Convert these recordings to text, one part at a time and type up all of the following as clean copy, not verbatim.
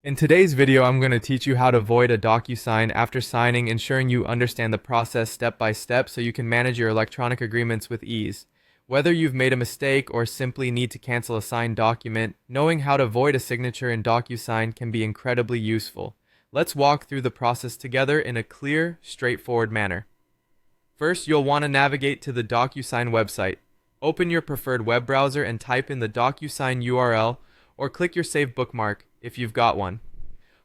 In today's video, I'm going to teach you how to void a DocuSign after signing, ensuring you understand the process step by step so you can manage your electronic agreements with ease. Whether you've made a mistake or simply need to cancel a signed document, knowing how to void a signature in DocuSign can be incredibly useful. Let's walk through the process together in a clear, straightforward manner. First, you'll want to navigate to the DocuSign website. Open your preferred web browser and type in the DocuSign URL, or click your saved bookmark if you've got one.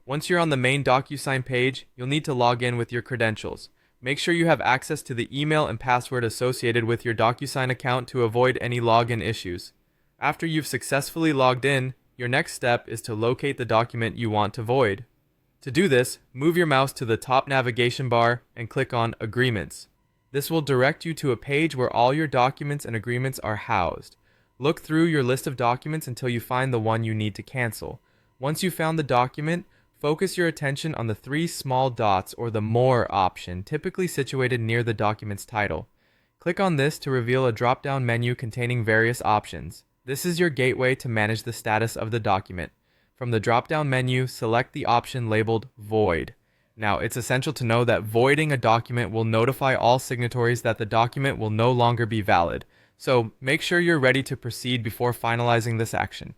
Once you're on the main DocuSign page, you'll need to log in with your credentials. Make sure you have access to the email and password associated with your DocuSign account to avoid any login issues. After you've successfully logged in, your next step is to locate the document you want to void. To do this, move your mouse to the top navigation bar and click on Agreements. This will direct you to a page where all your documents and agreements are housed. Look through your list of documents until you find the one you need to cancel. Once you've found the document, focus your attention on the three small dots or the More option, typically situated near the document's title. Click on this to reveal a drop-down menu containing various options. This is your gateway to manage the status of the document. From the drop-down menu, select the option labeled Void. Now, it's essential to know that voiding a document will notify all signatories that the document will no longer be valid. So, make sure you're ready to proceed before finalizing this action.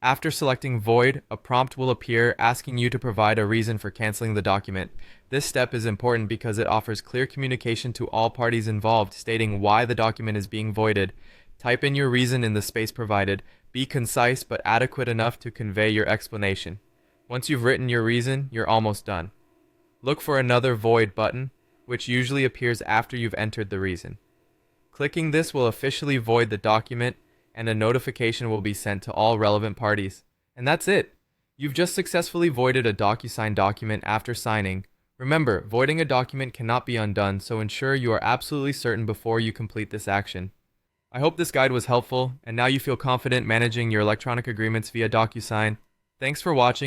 After selecting Void, a prompt will appear asking you to provide a reason for canceling the document. This step is important because it offers clear communication to all parties involved, stating why the document is being voided. Type in your reason in the space provided. Be concise but adequate enough to convey your explanation. Once you've written your reason, you're almost done. Look for another Void button, which usually appears after you've entered the reason. Clicking this will officially void the document, and a notification will be sent to all relevant parties. And that's it! You've just successfully voided a DocuSign document after signing. Remember, voiding a document cannot be undone, so ensure you are absolutely certain before you complete this action. I hope this guide was helpful, and now you feel confident managing your electronic agreements via DocuSign. Thanks for watching.